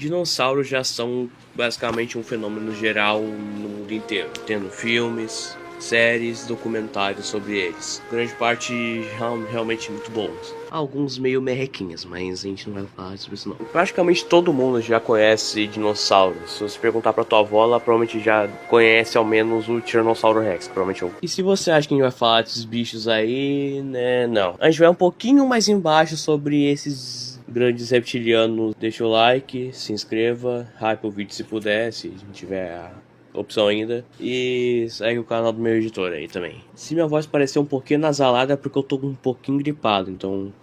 Dinossauros já são basicamente um fenômeno geral no mundo inteiro, tendo filmes, séries, documentários sobre eles. Grande parte realmente muito bons. Alguns meio merrequinhas, mas a gente não vai falar sobre isso não. Praticamente todo mundo já conhece dinossauros. Se você perguntar pra tua avó, ela provavelmente já conhece ao menos o Tiranossauro Rex, provavelmente eu. E se você acha que a gente vai falar desses bichos aí, né, não. A gente vai um pouquinho mais embaixo sobre esses grandes reptilianos. Deixa o like, se inscreva, hype o vídeo se puder, se tiver a opção ainda, e segue o canal do meu editor aí também. Se minha voz parecer um pouquinho nasalada é porque eu tô um pouquinho gripado, então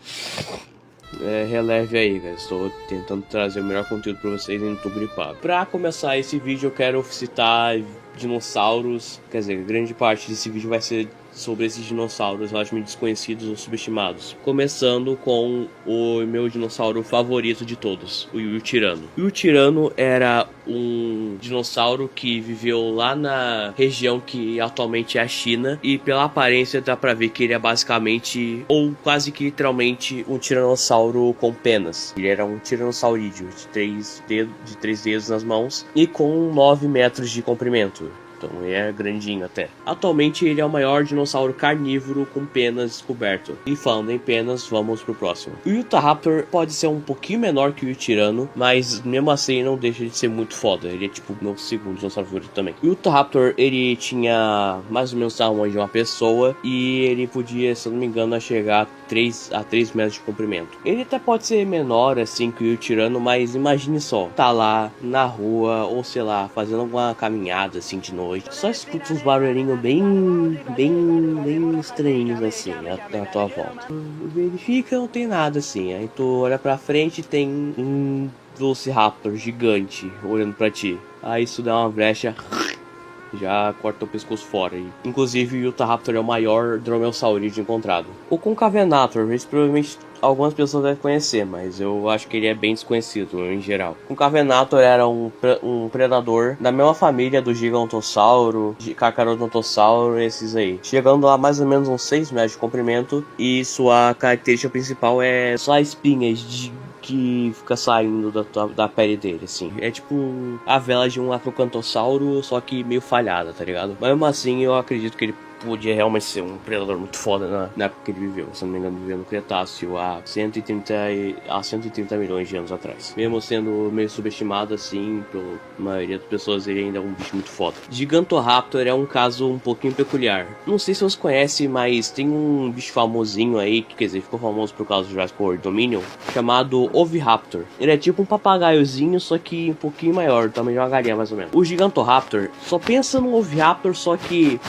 releve aí, cara. Estou tentando trazer o melhor conteúdo pra vocês e não tô gripado. Pra começar esse vídeo eu quero citar dinossauros, quer dizer, grande parte desse vídeo vai ser sobre esses dinossauros relativamente desconhecidos ou subestimados. Começando com o meu dinossauro favorito de todos, o Yutirano. O Yutirano era um dinossauro que viveu lá na região que atualmente é a China, e pela aparência dá pra ver que ele é basicamente, ou quase que literalmente, um tiranossauro com penas. Ele era um tiranossaurídeo de três dedos nas mãos e com 9 metros de comprimento. Então ele é grandinho até. Atualmente ele é o maior dinossauro carnívoro com penas descoberto. E falando em penas, vamos pro próximo. O Utahraptor pode ser um pouquinho menor que o Tirano, mas mesmo assim não deixa de ser muito foda. Ele é tipo meu segundo dinossauro favorito também. O Utahraptor, ele tinha mais ou menos o tamanho de uma pessoa e ele podia, se eu não me engano, chegar a 3 metros de comprimento. Ele até pode ser menor assim que o Tirano, mas imagine só, tá lá na rua ou sei lá, fazendo alguma caminhada assim de noite. Só escuta uns barulhinhos bem estranhos assim na tua volta. Verifica, não tem nada assim. Aí tu olha pra frente e tem um Velociraptor gigante olhando pra ti. Aí isso dá uma brecha, já corta o pescoço fora. Inclusive o Utahraptor é o maior dromeossaurídeo encontrado. O Concavenator, esse provavelmente algumas pessoas devem conhecer, mas eu acho que ele é bem desconhecido em geral. O Concavenator era um predador da mesma família do Gigantossauro, Carcharodontosauro, esses aí. Chegando a mais ou menos uns 6 metros de comprimento, e sua característica principal é só espinhas que fica saindo da pele dele, assim. É tipo a vela de um Acrocantossauro, só que meio falhada, tá ligado? Mas mesmo assim, eu acredito que ele podia realmente ser um predador muito foda na época que ele viveu. Se não me engano, viveu no Cretáceo há 130 milhões de anos atrás. Mesmo sendo meio subestimado assim, pela maioria das pessoas, ele ainda é um bicho muito foda. Gigantoraptor é um caso um pouquinho peculiar. Não sei se vocês conhecem, mas tem um bicho famosinho aí, que quer dizer, ficou famoso por causa do Jurassic World Dominion, chamado Oviraptor. Ele é tipo um papagaiozinho, só que um pouquinho maior, do tamanho de uma galinha mais ou menos. O Gigantoraptor, só pensa no Oviraptor, só que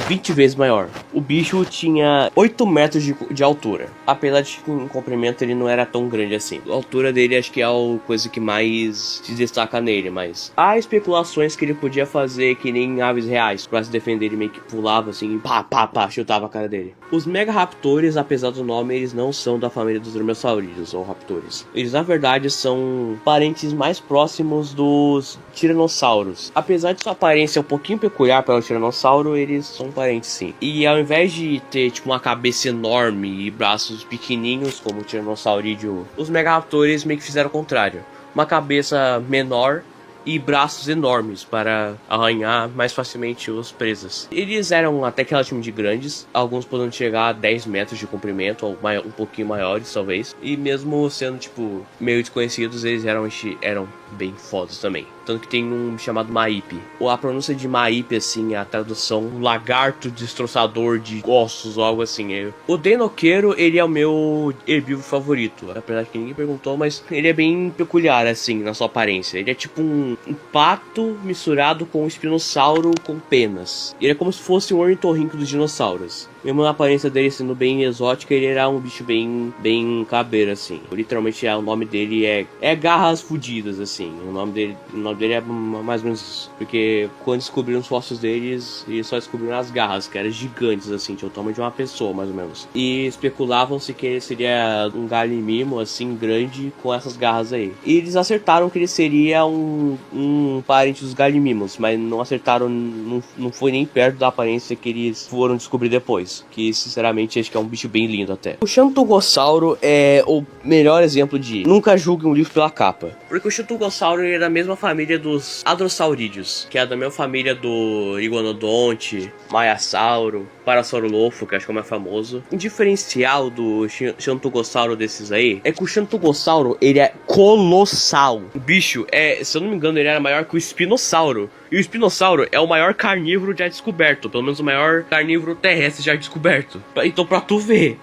20 vezes maior. O bicho tinha 8 metros de altura. Apesar de que em comprimento ele não era tão grande assim. A altura dele acho que é a coisa que mais se destaca nele, mas há especulações que ele podia fazer que nem aves reais. Pra se defender, ele meio que pulava assim e chutava a cara dele. Os Megaraptores, apesar do nome, eles não são da família dos dromeossaurídeos ou raptores. Eles na verdade são parentes mais próximos dos tiranossauros. Apesar de sua aparência um pouquinho peculiar para o tiranossauro, eles são parentes sim. E ao invés de ter tipo uma cabeça enorme e braços pequenininhos como o tiranossaurídeo, os Megaraptores meio que fizeram o contrário. Uma cabeça menor e braços enormes para arranhar mais facilmente os presas. Eles eram até que relativamente grandes, alguns podendo chegar a 10 metros de comprimento, ou um pouquinho maiores talvez, e mesmo sendo tipo meio desconhecidos, eles eram bem fodas também. Tanto que tem um chamado Maip. A pronúncia de Maip, assim, a tradução lagarto destroçador de ossos ou algo assim. O Denoqueiro, ele é o meu herbívoro favorito. Apesar de que ninguém perguntou, mas ele é bem peculiar, assim, na sua aparência. Ele é tipo um pato misturado com um espinossauro com penas. Ele é como se fosse um ornitorrinco dos dinossauros. Mesmo a aparência dele sendo bem exótica, ele era um bicho bem cabeiro, assim. Literalmente, o nome dele é Garras Fudidas, assim. O nome dele é mais ou menos isso. Porque quando descobriram os fósseis deles, eles só descobriram as garras, que eram gigantes, assim. Tinha o tamanho de uma pessoa, mais ou menos. E especulavam-se que ele seria um galimimo, assim, grande, com essas garras aí. E eles acertaram que ele seria um parente dos galimimos, mas não acertaram, não foi nem perto da aparência que eles foram descobrir depois. cores, que sinceramente acho que é um bicho bem lindo até. O Xantugossauro é o melhor exemplo de nunca julgue um livro pela capa. Porque o Xantugossauro é da mesma família dos Hadrossaurídeos, que é da mesma família do Iguanodonte, Maiasauro, Parasaurolofo, que acho que é o mais famoso. O diferencial do Xantugossauro desses aí é que o Xantugossauro, ele é colossal. O bicho é, se eu não me engano, ele era maior que o Espinossauro. E o Espinossauro é o maior carnívoro já descoberto, pelo menos o maior carnívoro terrestre já descoberto. Então pra tu ver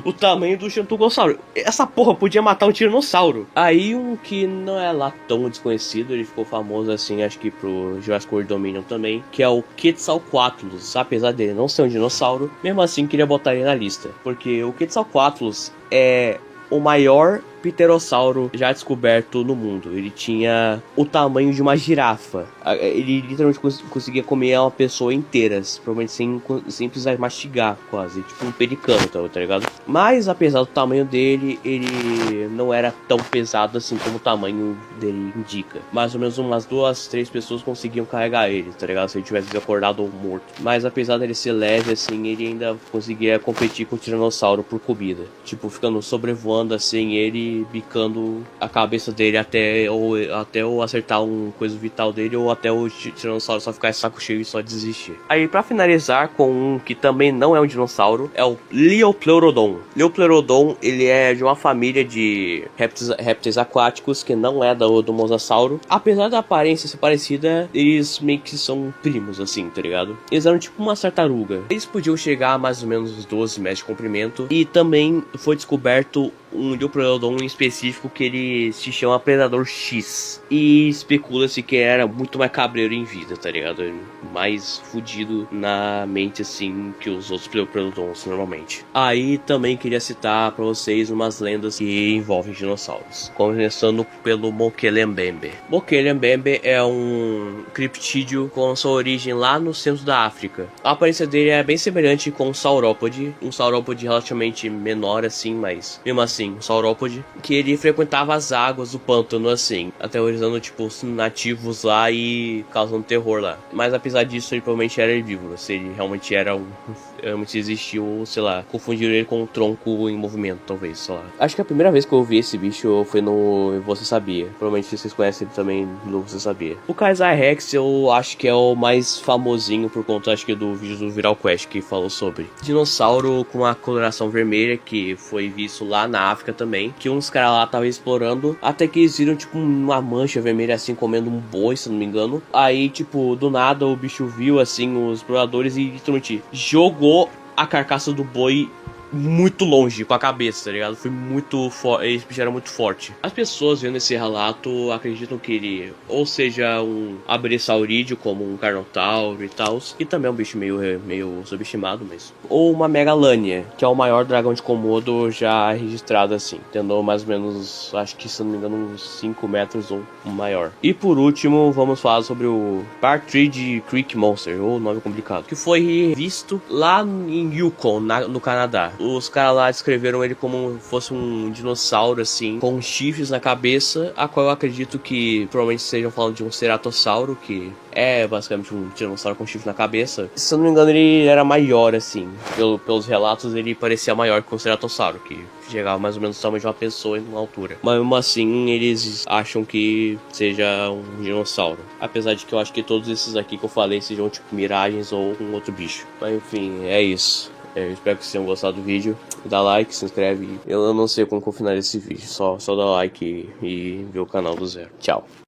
o tamanho do Xantugossauro, essa porra podia matar um tiranossauro. Aí um que não é lá tão desconhecido, ele ficou famoso assim, acho que pro Jurassic World Dominion também, que é o Quetzalcoatlus. Apesar dele não ser um dinossauro, mesmo assim queria botar ele na lista, porque o Quetzalcoatlus é o maior pterossauro já descoberto no mundo. Ele tinha o tamanho de uma girafa. Ele literalmente conseguia comer uma pessoa inteira, provavelmente sem precisar mastigar, quase, tipo um pelicano, tá ligado? Mas apesar do tamanho dele, ele não era tão pesado assim como o tamanho dele indica. Mais ou menos umas 2, 3 pessoas conseguiam carregar ele, tá ligado? Se ele tivesse acordado ou morto. Mas apesar dele ser leve assim, ele ainda conseguia competir com o tiranossauro por comida, tipo ficando sobrevoando assim ele, bicando a cabeça dele até eu acertar um coisa vital dele, ou até o tiranossauro só ficar saco cheio e só desistir. Aí pra finalizar com um que também não é um dinossauro, é o Liopleurodon. Liopleurodon, ele é de uma família de répteis aquáticos que não é do Mosasauro. Apesar da aparência ser parecida, eles meio que são primos assim, tá ligado? Eles eram tipo uma tartaruga. Eles podiam chegar a mais ou menos uns 12 metros de comprimento, e também foi descoberto um Liopleurodon em específico que ele se chama Predador X. E especula-se que era muito mais cabreiro em vida, tá ligado? Mais fudido na mente assim que os outros Liopleurodons normalmente. Aí também queria citar pra vocês umas lendas que envolvem dinossauros. Começando pelo Mokelembembe. Mokelembembe é um criptídeo com sua origem lá no centro da África. A aparência dele é bem semelhante com um saurópode relativamente menor assim, mas mesmo assim um saurópode, que ele frequentava as águas do pântano assim, aterrorizando tipo os nativos lá e causando terror lá. Mas apesar disso, ele provavelmente era herbívoro. Se ele realmente era realmente existiu, sei lá, confundiram ele com um tronco em movimento, talvez, sei lá. Acho que a primeira vez que eu vi esse bicho foi no Você Sabia. Provavelmente vocês conhecem ele também no Você Sabia. O Kaisar Rex eu acho que é o mais famosinho por conta, acho que do vídeo do Viral Quest que falou sobre dinossauro com a coloração vermelha, que foi visto lá na África também, que uns caras lá estavam explorando, até que eles viram tipo uma mancha vermelha assim, comendo um boi, se não me engano. Aí tipo, do nada o bicho viu assim os exploradores e literalmente jogou a carcaça do boi muito longe com a cabeça, tá ligado? Foi muito forte, esse bicho era muito forte. As pessoas vendo esse relato acreditam que ele ou seja um abrissaurídeo, como um carnotauro e tal, e também é um bicho meio subestimado, mas ou uma megalânia, que é o maior dragão de Komodo já registrado assim, tendo mais ou menos, acho que se não me engano, uns 5 metros ou maior. E por último, vamos falar sobre o Partridge Creek Monster, ou nome complicado, que foi visto lá em Yukon, no Canadá. Os caras lá descreveram ele como fosse um dinossauro, assim, com chifres na cabeça, a qual eu acredito que provavelmente estejam falando de um ceratossauro, que é basicamente um dinossauro com chifre na cabeça. Se eu não me engano, ele era maior, assim. Pelos relatos, ele parecia maior que um ceratossauro, que chegava mais ou menos o tamanho de uma pessoa em uma altura. Mas mesmo assim, eles acham que seja um dinossauro. Apesar de que eu acho que todos esses aqui que eu falei sejam tipo miragens ou um outro bicho. Mas enfim, é isso. Eu espero que vocês tenham gostado do vídeo. Dá like, se inscreve. Eu não sei como finalizar esse vídeo. Só dá like e ver o canal do zero. Tchau.